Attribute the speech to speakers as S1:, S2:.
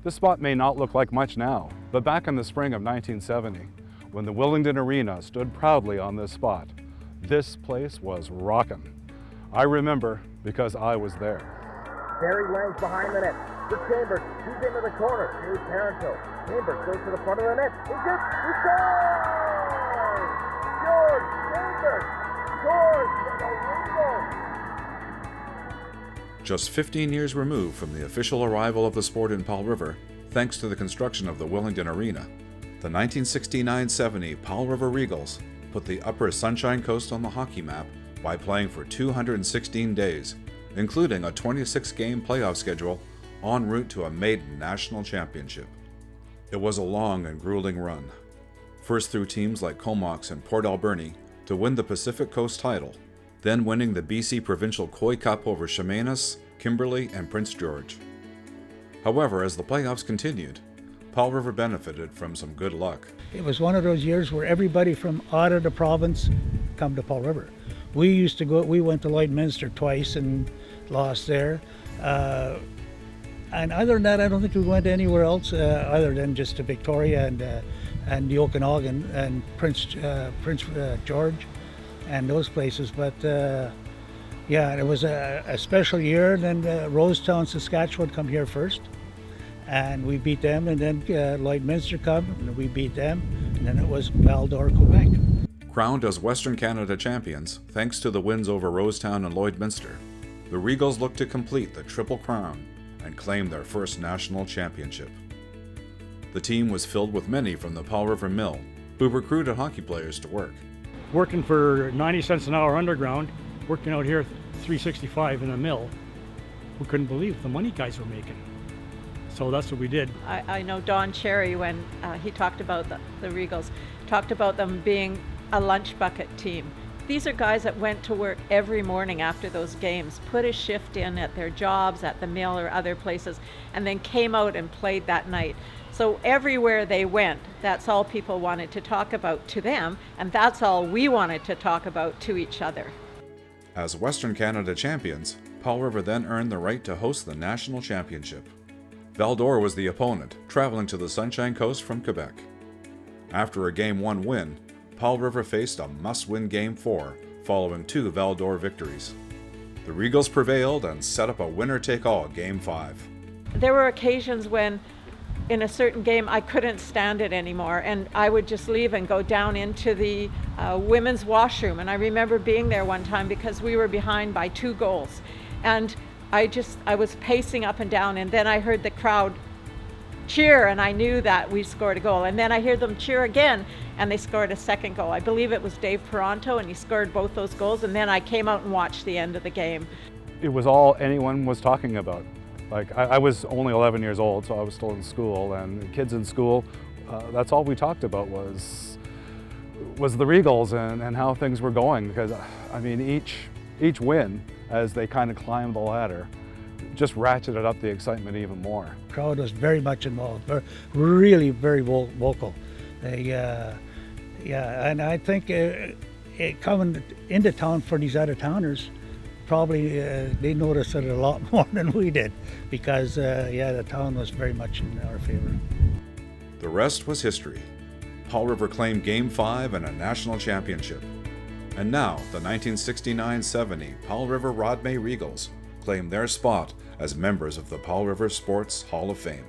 S1: This spot may not look like much now, but back in the spring of 1970, when the Willingdon Arena stood proudly on this spot, this place was rockin'. I remember because I was there.
S2: Barry Lang's behind the net. For Chambers, he's into the corner. Here's Taranto. Chambers goes to the front of the net. He shoots. He scores! George Chambers scores for the Regals.
S3: Just 15 years removed from the official arrival of the sport in Powell River, thanks to the construction of the Willingdon Arena, the 1969-70 Powell River Regals put the Upper Sunshine Coast on the hockey map by playing for 216 days, including a 26-game playoff schedule en route to a maiden national championship. It was a long and grueling run, first through teams like Comox and Port Alberni to win the Pacific Coast title, then winning the BC Provincial Koi Cup over Chemainus, Kimberley, and Prince George. However, as the playoffs continued, Powell River benefited from some good luck.
S4: It was one of those years where everybody from out of the province come to Powell River. We went to Lloydminster twice and lost there. And other than that, I don't think we went anywhere else other than just to Victoria and the Okanagan and Prince George and those places. But yeah, it was a special year. And then Rosetown, Saskatchewan come here first, and we beat them. And then Lloydminster come, and we beat them. And then it was Val-d'Or, Quebec.
S3: Crowned as Western Canada champions, thanks to the wins over Rosetown and Lloydminster, the Regals looked to complete the Triple Crown and claim their first national championship. The team was filled with many from the Powell River Mill, who recruited hockey players to work.
S5: Working for 90 cents an hour underground, working out here 365 in a mill, we couldn't believe the money guys were making. So that's what we did.
S6: I know Don Cherry, when he talked about the Regals, talked about them being a lunch bucket team. These are guys that went to work every morning after those games, put a shift in at their jobs, at the mill or other places, and then came out and played that night. So everywhere they went, that's all people wanted to talk about to them, and that's all we wanted to talk about to each other.
S3: As Western Canada champions, Powell River then earned the right to host the national championship. Val-d'Or was the opponent, traveling to the Sunshine Coast from Quebec. After a Game 1 win, Powell River faced a must-win Game 4, following 2 Val-d'Or victories. The Regals prevailed and set up a winner-take-all Game 5.
S6: There were occasions when, in a certain game, I couldn't stand it anymore, and I would just leave and go down into the women's washroom. And I remember being there one time because we were behind by 2 goals. And I was pacing up and down, and then I heard the crowd cheer, and I knew that we scored a goal. And then I heard them cheer again, and they scored a second goal. I believe it was Dave Peranto, and he scored both those goals. And then I came out and watched the end of the game.
S1: It was all anyone was talking about. Like, I was only 11 years old, so I was still in school, and the kids in school, that's all we talked about was the Regals and how things were going. Because, I mean, each win, as they kind of climbed the ladder, just ratcheted up the excitement even more.
S4: The crowd was very much involved, really very vocal. They, and I think coming into town for these out-of-towners, probably they noticed it a lot more than we did, because the town was very much in our favor.
S3: The rest was history. Powell River claimed Game 5 and a national championship. And now, the 1969-70 Powell River Rod May Regals claim their spot as members of the Powell River Sports Hall of Fame.